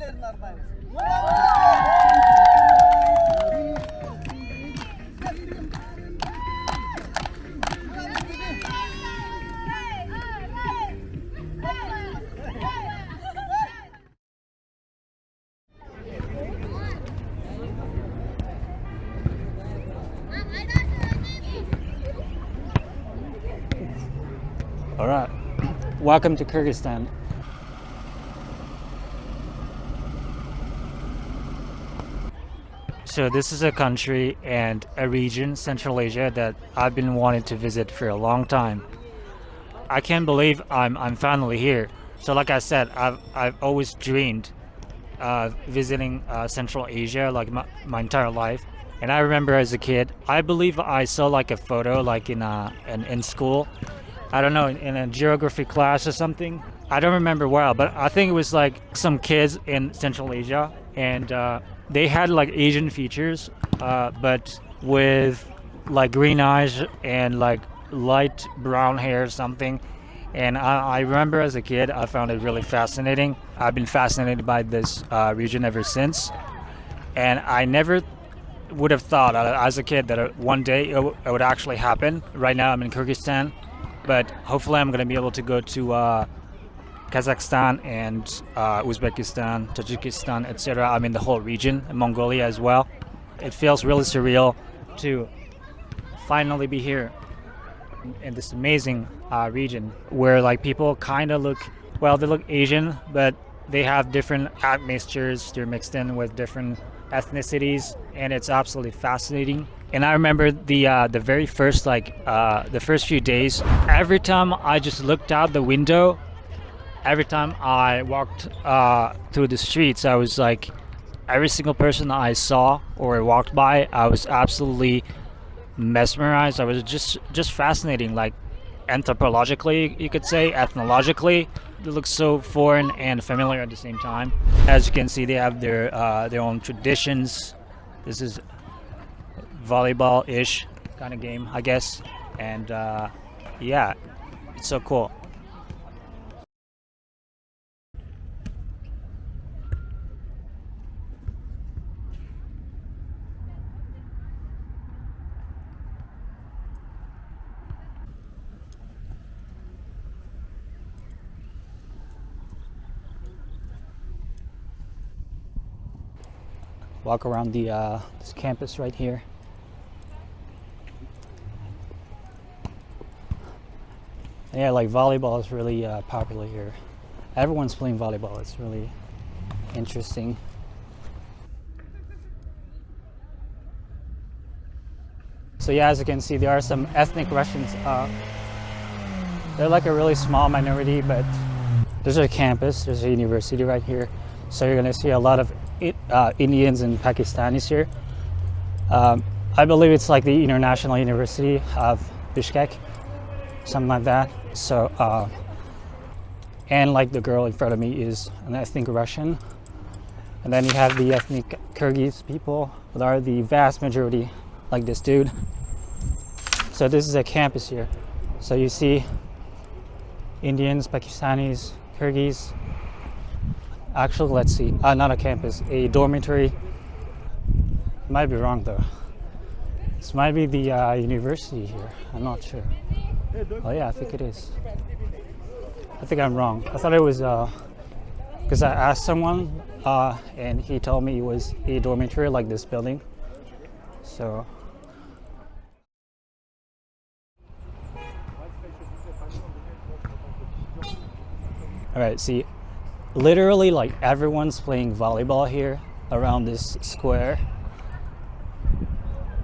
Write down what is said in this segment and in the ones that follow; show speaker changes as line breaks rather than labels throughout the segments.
All right, welcome to Kyrgyzstan. So this is a country and a region, Central Asia, that I've been wanting to visit for a long time. I can't believe I'm finally here. So like I said, I've always dreamed visiting Central Asia like my entire life. And I remember as a kid, I believe I saw like a photo like in school. I don't know, in a geography class or something. I don't remember well, but I think it was like some kids in Central Asia, and they had like Asian features, but with like green eyes and like light brown hair or something. And I remember as a kid, I found it really fascinating. I've been fascinated by this region ever since. And I never would have thought as a kid that one day it would actually happen. Right now I'm in Kyrgyzstan, but hopefully I'm going to be able to go to Kazakhstan and Uzbekistan, Tajikistan, etc. I mean the whole region, and Mongolia as well. It feels really surreal to finally be here in this amazing region where like people kind of look, well, they look Asian, but they have different admixtures. They're mixed in with different ethnicities, and it's absolutely fascinating. And I remember the very first the first few days, every time I just looked out the window, every time I walked through the streets, I was like, every single person I saw or walked by, I was absolutely mesmerized. I was just fascinating, like anthropologically, you could say, ethnologically. It looks so foreign and familiar at the same time. As you can see, they have their own traditions. This is volleyball-ish kind of game, I guess. And yeah, it's so cool. Walk around this campus right here. Yeah, like volleyball is really popular here. Everyone's playing volleyball. It's really interesting. So yeah, as you can see, there are some ethnic Russians. They're like a really small minority, but there's a campus, there's a university right here. So you're gonna see a lot of Indians and Pakistanis here. I believe it's like the International University of Bishkek, something like that. So, and like the girl in front of me is an ethnic Russian. And then you have the ethnic Kyrgyz people that are the vast majority, like this dude. So this is a campus here. So you see Indians, Pakistanis, Kyrgyz. Actually, let's see, not a campus, a dormitory. Might be wrong though. This might be the university here, I'm not sure. Oh yeah, I think it is. I think I'm wrong. I thought it was, because I asked someone and he told me it was a dormitory like this building. So. All right, see. Literally, like everyone's playing volleyball here around this square.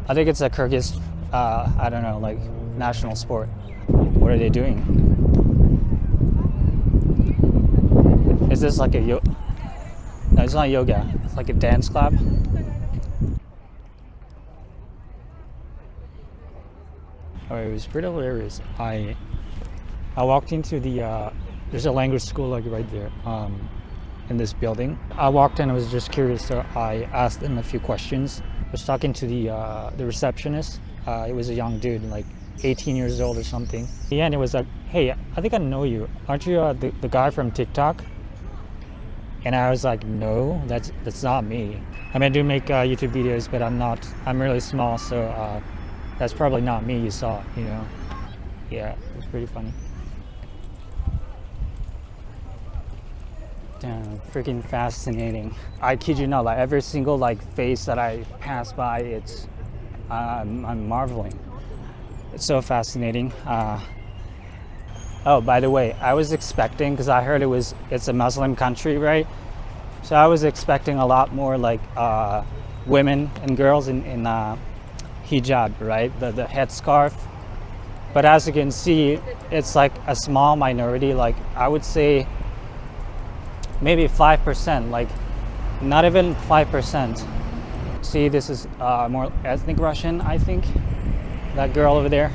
I think it's a Kyrgyz, I don't know, like national sport. What are they doing? Is this like a No, it's not yoga. It's like a dance club. Alright, it was pretty hilarious. I walked into the there's a language school like right there in this building. I walked in, I was just curious, so I asked them a few questions. I was talking to the receptionist. It was a young dude, like 18 years old or something. In the end, it was like, hey, I think I know you. Aren't you the guy from TikTok? And I was like, no, that's not me. I mean, I do make YouTube videos, but I'm really small, so that's probably not me you saw, you know. Yeah, it's pretty funny. Damn, freaking fascinating. I kid you not, like every single like face that I pass by, I'm marveling. It's so fascinating. Oh, by the way, I was expecting, because I heard it's a Muslim country, right? So I was expecting a lot more like women and girls in hijab, right? The headscarf. But as you can see, it's like a small minority. Like I would say maybe 5%, like not even 5%. See, this is more ethnic Russian, I think. That girl over there.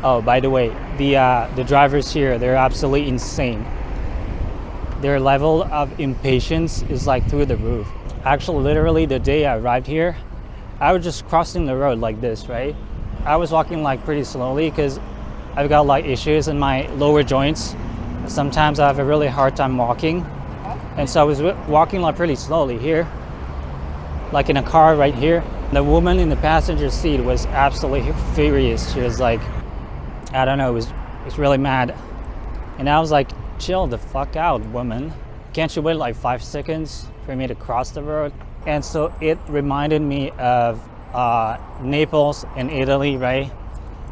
Oh, by the way, the drivers here, they're absolutely insane. Their level of impatience is like through the roof. Actually, literally the day I arrived here, I was just crossing the road like this, right? I was walking like pretty slowly because I've got like issues in my lower joints. Sometimes I have a really hard time walking. And so I was walking like pretty slowly here, like in a car right here. The woman in the passenger seat was absolutely furious. She was like, I don't know, was really mad. And I was like, chill the fuck out, woman. Can't you wait like 5 seconds for me to cross the road? And so it reminded me of Naples in Italy, right?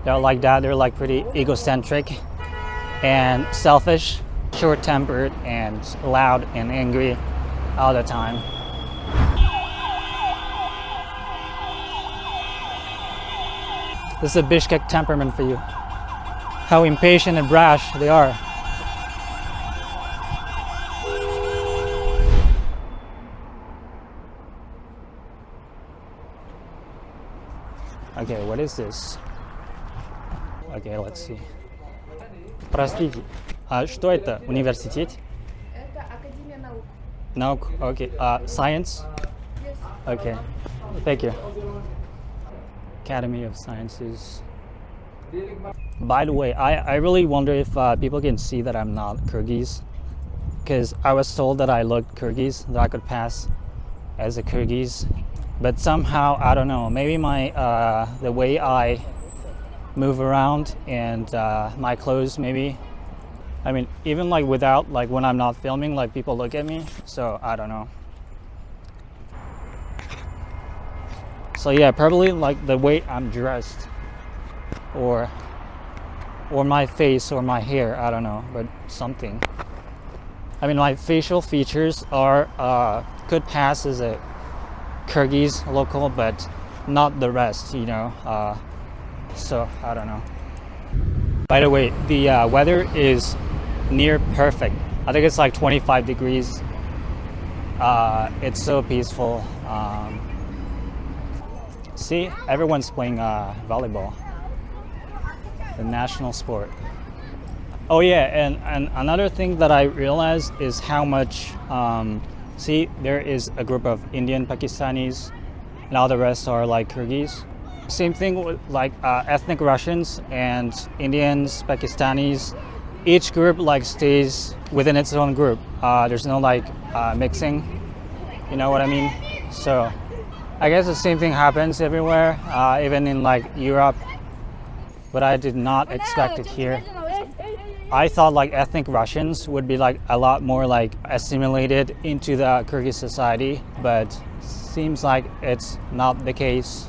They're like that. They're like pretty egocentric and selfish, short-tempered and loud and angry all the time. This is a Bishkek temperament for you. How impatient and brash they are. Okay, what is this? Okay, let's see. Простите, а что это? Университет?
Это Академия наук.
Наук, okay. Science?
Yes.
Okay, thank you. Academy of Sciences. By the way, I really wonder if people can see that I'm not Kyrgyz, because I was told that I looked Kyrgyz, that I could pass as a Kyrgyz, but somehow, I don't know, maybe my the way I move around and my clothes, maybe. I mean, even like without, like when I'm not filming, like people look at me, so I don't know. So yeah, probably like the way I'm dressed, or my face or my hair, I don't know, but something. I mean, my facial features are could pass as a Kyrgyz local, but not the rest, you know. So I don't know. By the way, the weather is near perfect. I think it's like 25 degrees. It's so peaceful. See, everyone's playing volleyball, the national sport. Oh yeah, and another thing that I realized is how much, see, there is a group of Indian Pakistanis, and all the rest are like Kyrgyz. Same thing with like ethnic Russians and Indians, Pakistanis. Each group like stays within its own group. There's no like mixing, you know what I mean? So I guess the same thing happens everywhere, even in like Europe, but I did not expect it here. I thought like ethnic Russians would be like a lot more like assimilated into the Kyrgyz society, but seems like it's not the case.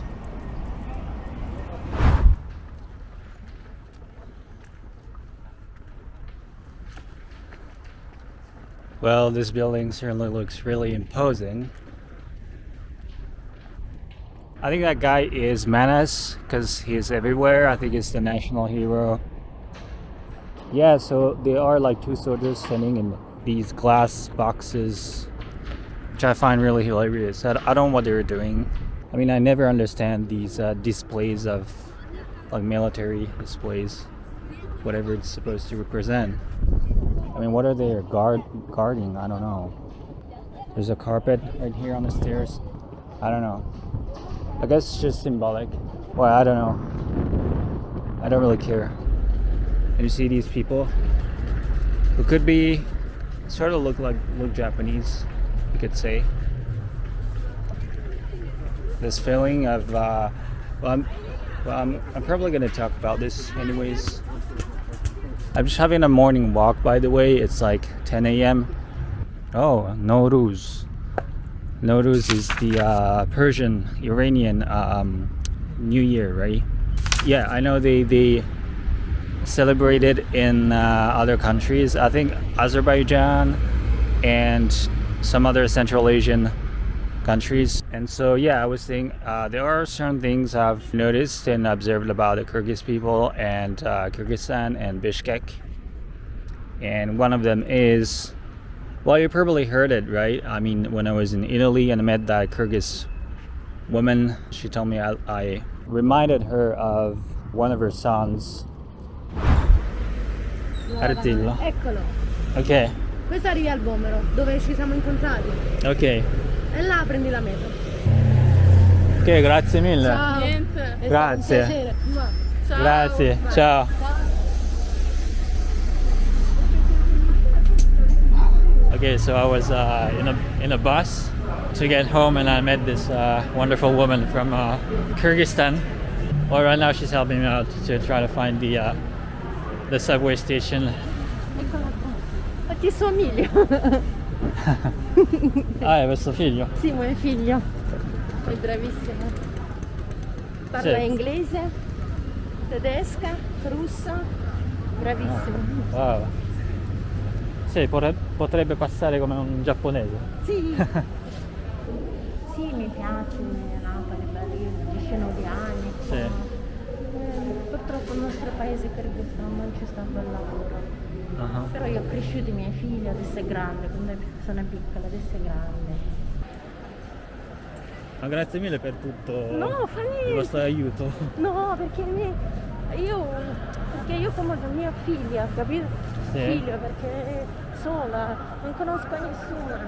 Well, this building certainly looks really imposing. I think that guy is Manas because he's everywhere. I think he's the national hero. Yeah, so there are like two soldiers standing in these glass boxes, which I find really hilarious. I don't know what they're doing. I mean, I never understand these displays of like military displays, whatever it's supposed to represent. I mean, what are they guarding? I don't know. There's a carpet right here on the stairs. I don't know. I guess it's just symbolic. Well, I don't know. I don't really care. And you see these people who could be
sort of look Japanese, you could say. This feeling of I'm probably gonna talk about this anyways. I'm just having a morning walk, by the way. It's like 10 a.m. Oh, Nowruz. Nowruz is the Persian Iranian New Year, right? Yeah, I know they celebrate it in other countries. I think Azerbaijan and some other Central Asian countries. And so yeah, I was saying there are certain things I've noticed and observed about the Kyrgyz people and Kyrgyzstan and Bishkek. And one of them is, well, you probably heard it, right? I mean, when I was in Italy and I met that Kyrgyz woman, she told me I reminded her of one of her sons. Artillo.
Eccolo,
Ok,
questo arriva al Vomero, dove ci siamo incontrati.
ok.
E là prendi la metro.
Ok, grazie mille.
Ciao.
Niente.
È stato un
Grazie.
piacere. Mua.
Ciao.
Grazie, ciao. Okay, so I was in a bus to get home, and I met this wonderful woman from Kyrgyzstan. Well, right now she's helping me out to try to find the subway station.
Eccola qua. Ma ti somiglio.
Ah, è vostro figlio?
Sì, mio figlio. È bravissimo. Parla
Sì.
inglese, tedesca, russa. Bravissimo.
Wow. Sì, potrebbe passare come un giapponese.
Sì. Sì, mi piace Napoli, bello, io ci sono di anni.
Sì.
Purtroppo il nostro paese Kyrgyzstan non ci sta bel lavoro. Però io ho cresciuto i miei figli, adesso è grande, quando sono piccola, adesso è grande.
Ma grazie mille per tutto
No, fa niente.
il vostro aiuto.
No, perché io come mia figlia, capito?
Sì.
Figlio, perché sola, non conosco nessuno.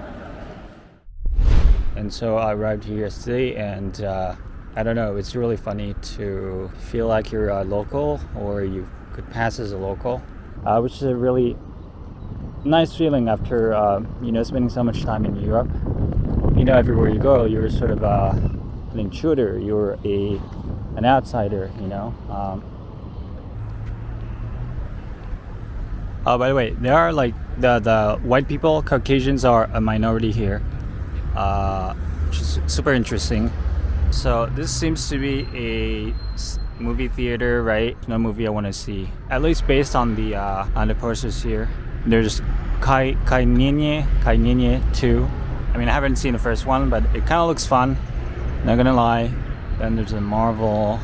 And so I arrived here yesterday, and I don't know, it's really funny to feel like you're a local, or you could pass as a local, which is a really nice feeling after spending so much time in Europe. Everywhere you go, you're sort of an intruder, you're an outsider. Oh, by the way, there are like the white people, Caucasians are a minority here, which is super interesting. So this seems to be a movie theater, right? No movie I want to see, at least based on the posters here. There's Kyrgyz 2. I mean, I haven't seen the first one, but it kind of looks fun, not gonna lie. Then there's a Marvel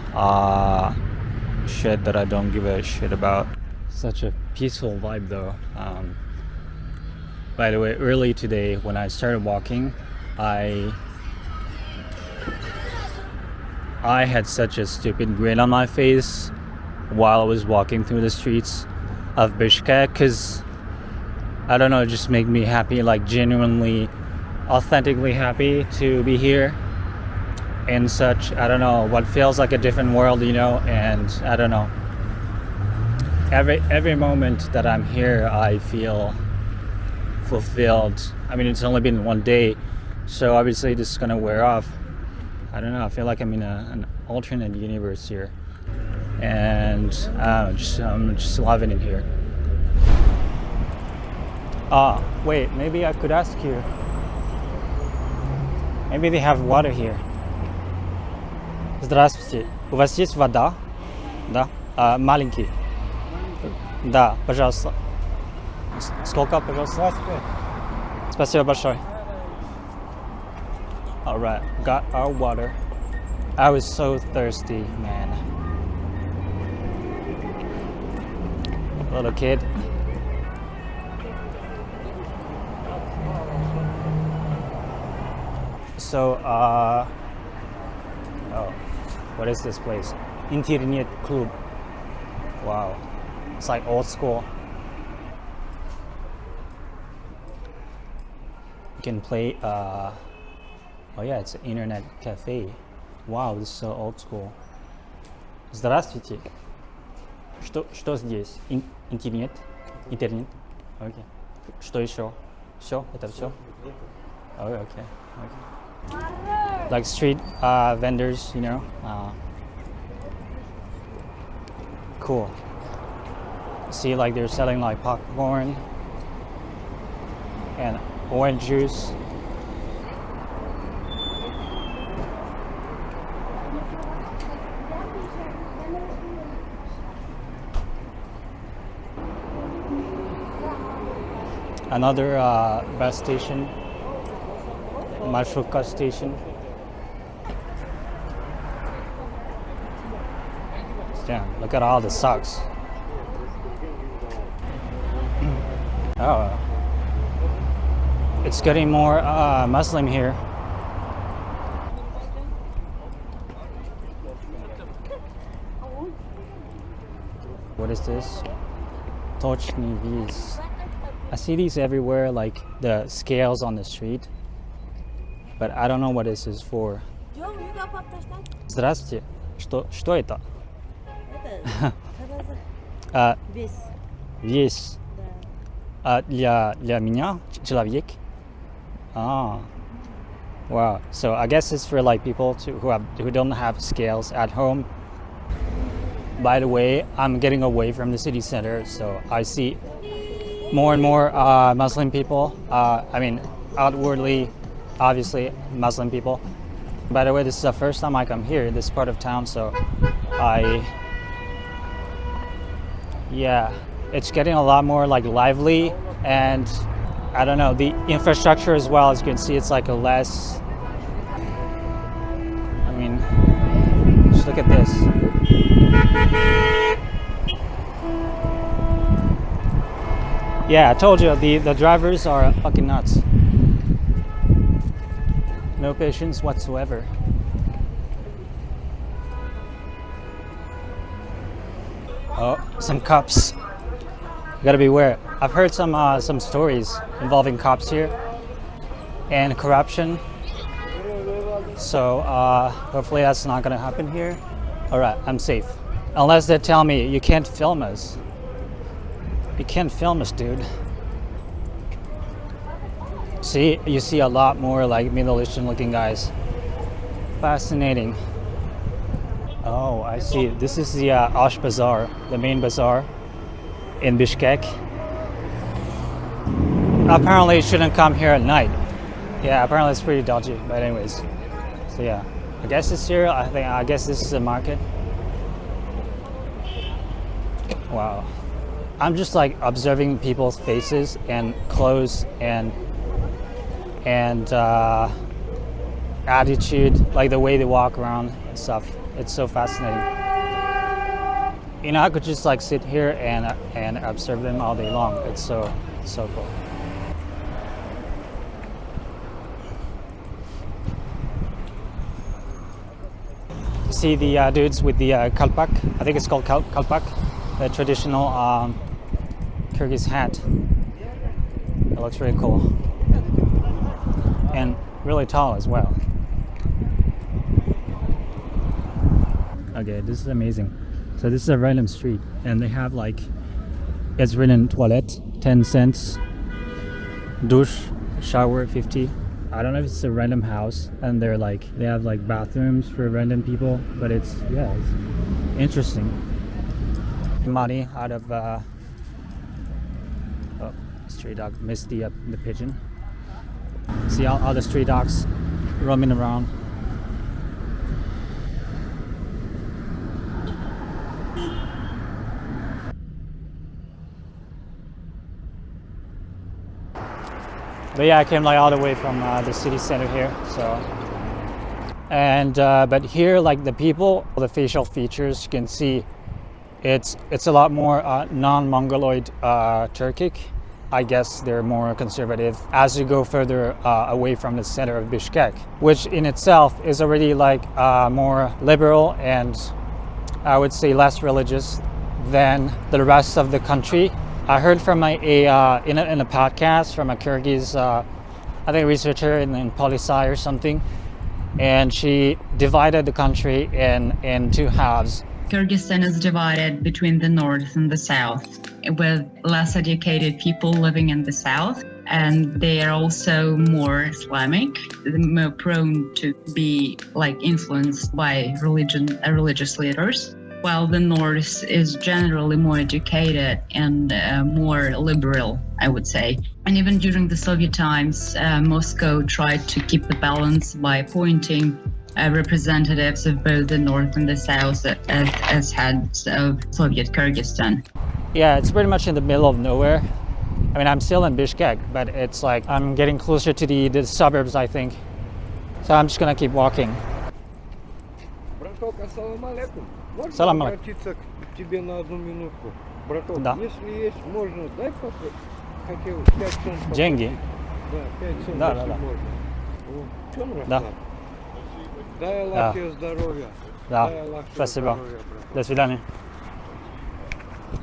shit that I don't give a shit about. Such a peaceful vibe though. By the way, early today when I started walking, I had such a stupid grin on my face while I was walking through the streets of Bishkek, because I don't know, it just made me happy, like genuinely, authentically happy to be here in such, I don't know, what feels like a different world, and I don't know. Every moment that I'm here, I feel fulfilled. I mean, it's only been one day, so obviously this is gonna wear off. I don't know, I feel like I'm in an alternate universe here, and I'm just loving it here. Wait, maybe I could ask you. Maybe they have water here. Здравствуйте. У вас есть вода? Да. Маленький. Да, пожалуйста. Сколько, пожалуйста? Спасибо большое. Alright, got our water. I was so thirsty, man. Little kid. So, what is this place? Internet Club. Wow. It's like old school. You can play, oh yeah, it's an internet cafe. Wow, this is so old school. Здравствуйте. Что здесь? Интернет? Интернет? Окей. Что еще? Все, это все. Oh, okay. Like street vendors, you know. Cool. See, like they're selling like popcorn and orange juice. Another bus station, Marshrutka station. Damn, look at all the socks. Oh, it's getting more Muslim here. What is this? Tochny viz. I see these everywhere, like the scales on the street, but I don't know what this is for. Здравствуйте. Что это? Весь. Для меня человек. Ah. Wow. So I guess it's for like people who don't have scales at home. By the way, I'm getting away from the city center, so I see more and more Muslim people. I mean, outwardly, obviously Muslim people. By the way, this is the first time I come here in this part of town, so yeah, it's getting a lot more like lively, and I don't know, the infrastructure as well, as you can see, it's like a less, I mean, just look at this. Yeah, I told you, the drivers are fucking nuts. No patience whatsoever. Oh, some cops. You gotta beware. I've heard some stories involving cops here and corruption. So hopefully that's not gonna happen here. All right, I'm safe. Unless they tell me you can't film us. You can't film us, dude. See, you see a lot more like Middle Eastern looking guys. Fascinating. Oh, I see. This is the Ash Bazaar, the main bazaar in Bishkek. Apparently you shouldn't come here at night. Yeah, apparently it's pretty dodgy, but anyways. So yeah, I guess it's here. I guess this is a market. Wow. I'm just like observing people's faces and clothes and attitude, like the way they walk around and stuff. It's so fascinating. You know, I could just like sit here and observe them all day long. It's so cool. See the dudes with the kalpak. I think it's called kalpak, the traditional Kyrgyz hat. It looks really cool and really tall as well. Okay, this is amazing. So this is a random street, and they have like, it's written toilet 10 cents, douche, shower 50. I don't know if it's a random house, and they have like bathrooms for random people, but it's interesting. Money out of oh, stray dog missed the pigeon. See all the stray dogs roaming around. But yeah, I came like all the way from the city center here. So, and but here, like the people, the facial features, you can see, it's a lot more non-Mongoloid Turkic. I guess they're more conservative as you go further away from the center of Bishkek, which in itself is already like more liberal and I would say less religious than the rest of the country. I heard from in a podcast from a Kyrgyz, I think researcher in poli-sci or something, and she divided the country in two halves.
Kyrgyzstan is divided between the north and the south, with less educated people living in the south and they are also more Islamic, more prone to be like influenced by religious leaders, while the north is generally more educated and more liberal, I would say. And even during the Soviet times, Moscow tried to keep the balance by appointing representatives of both the north and the south as heads of Soviet Kyrgyzstan.
Yeah, it's pretty much in the middle of nowhere. I mean, I'm still in Bishkek, but it's like I'm getting closer to the suburbs, I think. So I'm just gonna keep walking.
Браток, ассалам алейкум. Можно
Салам алейкум.
обратиться к тебе на одну минутку? Браток,
Да.
если есть, можно, дай хотел 5 сом.
Деньги?
Да, 5 сом,
Да,
если
да, да.
можно. В чем
Да.
расклад? Дай Аллах
Да.
тебе здоровья.
Да.
Дай Аллах тебе
Спасибо.
здоровья, браток.
До свидания.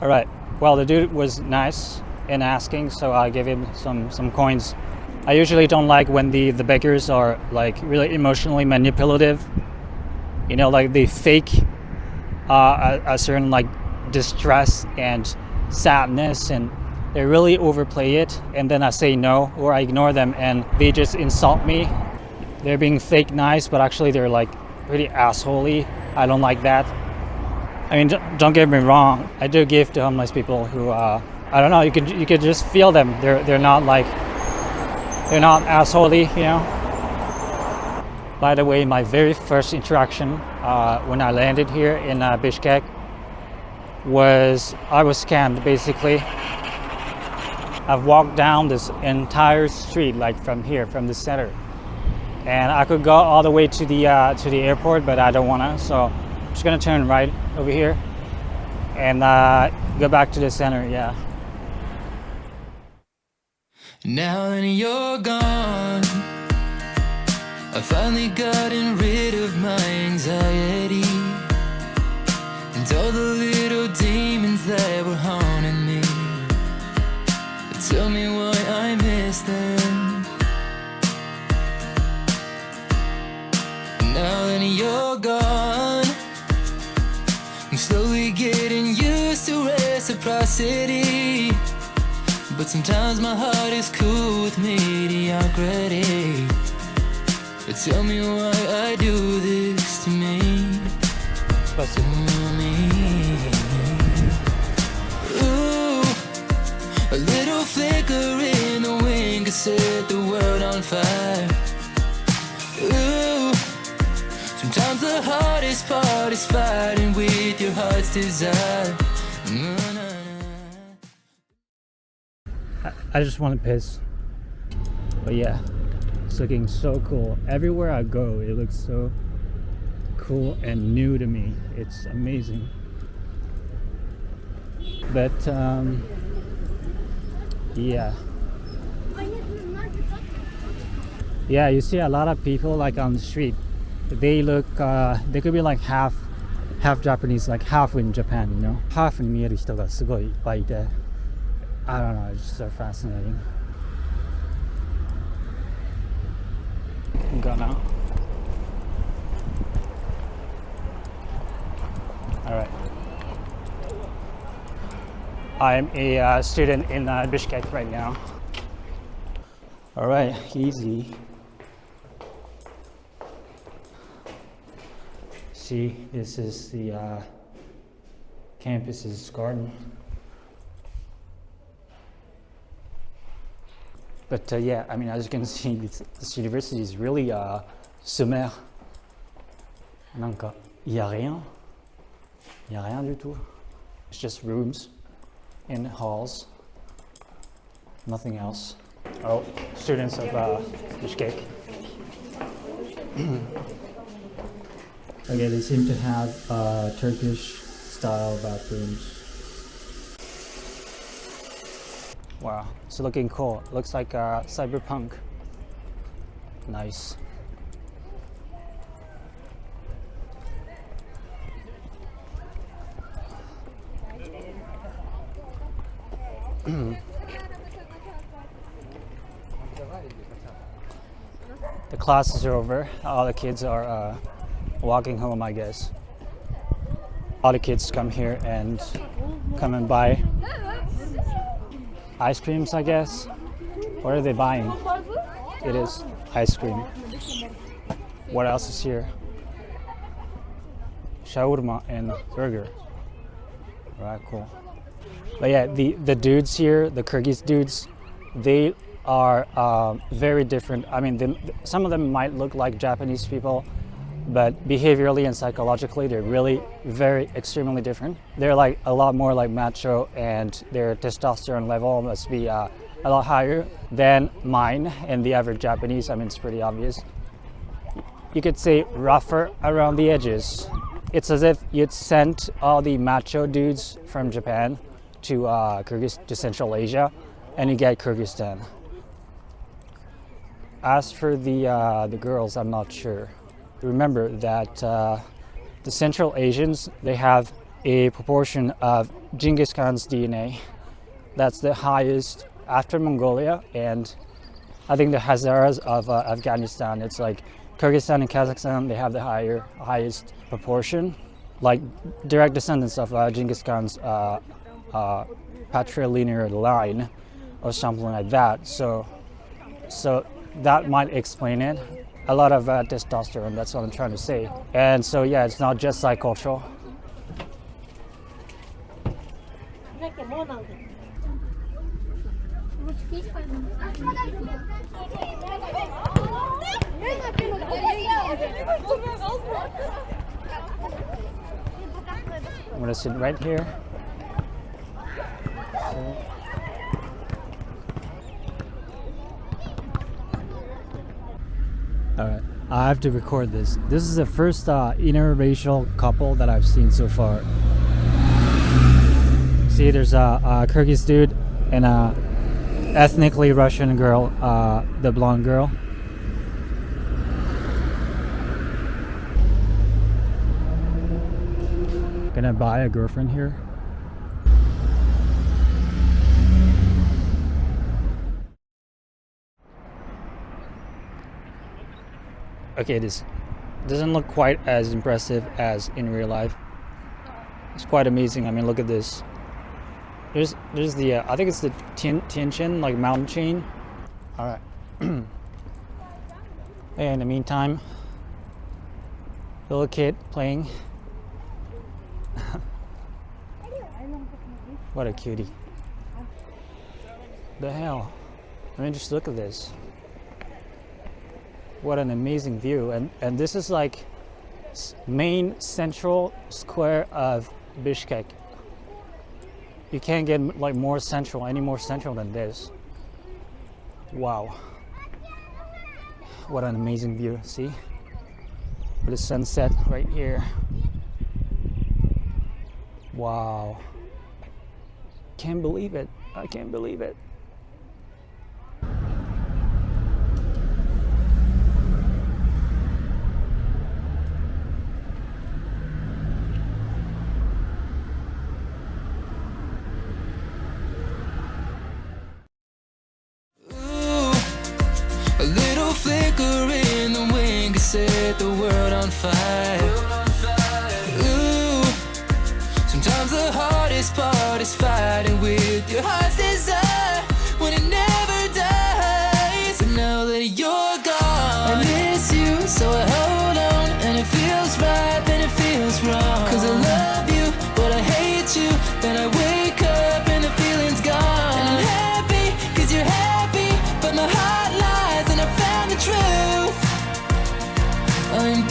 All right. Well, the dude was nice in asking, so I gave him some coins. I usually don't like when the beggars are like really emotionally manipulative. You know, like they fake a certain like distress and sadness, and they really overplay it. And then I say no, or I ignore them, and they just insult me. They're being fake nice, but actually they're like pretty assholey. I don't like that. I mean, don't get me wrong. I do give to homeless people who, I don't know. You could just feel them. They're not assholey, you know. By the way, my very first interaction when I landed here in Bishkek was I was scammed. Basically, I've walked down this entire street, like from here, from the center, and I could go all the way to the airport, but I don't wanna. So I'm just gonna turn right over here and go back to the center. Yeah.
Now that you're gone, I finally gotten rid of my anxiety and all the little demons that were haunting me. Tell me why I miss them. Now that you're gone, I'm slowly getting used to reciprocity, but sometimes my heart is cool with mediocrity. But tell me why I do this to me. Ooh, a little flicker in the wind could set the world on fire. Ooh, sometimes the hardest part is fighting with your heart's desire.
I just want to piss. But yeah, it's looking so cool. Everywhere I go, it looks so cool and new to me. It's amazing. But yeah. Yeah, you see a lot of people like on the street. They look, they could be like half Japanese, like half in Japan, you know? Half に見える人がすごいいっぱいいて。I don't know, it's just so fascinating. Go now. All right. I'm a student in Bishkek right now. All right, easy. See, this is the campus's garden. But yeah, I mean, as you can see, this university is really sommaire. Il y a rien du tout. It's just rooms and halls, nothing else. Oh, students of Bishkek. Okay, they seem to have Turkish style bathrooms. Wow, it's looking cool. It looks like cyberpunk. Nice. The classes are over. All the kids are walking home, I guess. All the kids come here and buy ice creams, I guess.
What are they buying? It is ice cream. What else is here? Shawarma and burger. Right, cool. But yeah, the dudes here, the Kyrgyz dudes, they are very different. I mean, some of them might look like Japanese people, but behaviorally and psychologically, they're really very extremely different. They're like a lot more like macho, and their testosterone level must be a lot higher than mine and the average Japanese. I mean, it's pretty obvious. You could say rougher around the edges. It's as if you'd sent all the macho dudes from Japan to Kyrgyz, to Central Asia, and you get Kyrgyzstan. As for the girls, I'm not sure. Remember that the Central Asians, they have a proportion of Genghis Khan's DNA. That's the highest after Mongolia, and I think the Hazaras of Afghanistan. It's like Kyrgyzstan and Kazakhstan, they have the highest proportion, like direct descendants of Genghis Khan's patrilineal line or something like that. So that might explain it. A lot of testosterone, that's what I'm trying to say. And so yeah, it's not just cultural. I'm gonna sit right here. Alright, I have to record this. This is the first interracial couple that I've seen so far. See, there's a Kyrgyz dude and a ethnically Russian girl, the blonde girl. Gonna buy a girlfriend here. Okay, this doesn't look quite as impressive as in real life. It's quite amazing. I mean, look at this. There's the I think it's the Tianchen like mountain chain. All right. Hey, in the meantime, little kid playing. What a cutie. The hell? I mean, just look at this. What an amazing view. And this is like main central square of Bishkek. You can't get like more central, any more central than this. Wow. What an amazing view. See? With the sunset right here. Wow. Can't believe it. I can't believe it.
A little flicker in the wind could set the world on fire. Ooh, sometimes the hardest part is fighting with your heart's desire when it never dies. But now that you're gone, I miss you, so I hold on. And it feels right, then it feels wrong. Cause I love you, but I hate you. Then I wake up and the feeling's gone. And I'm happy, cause you're happy. But my heart lies and I found the truth. I'm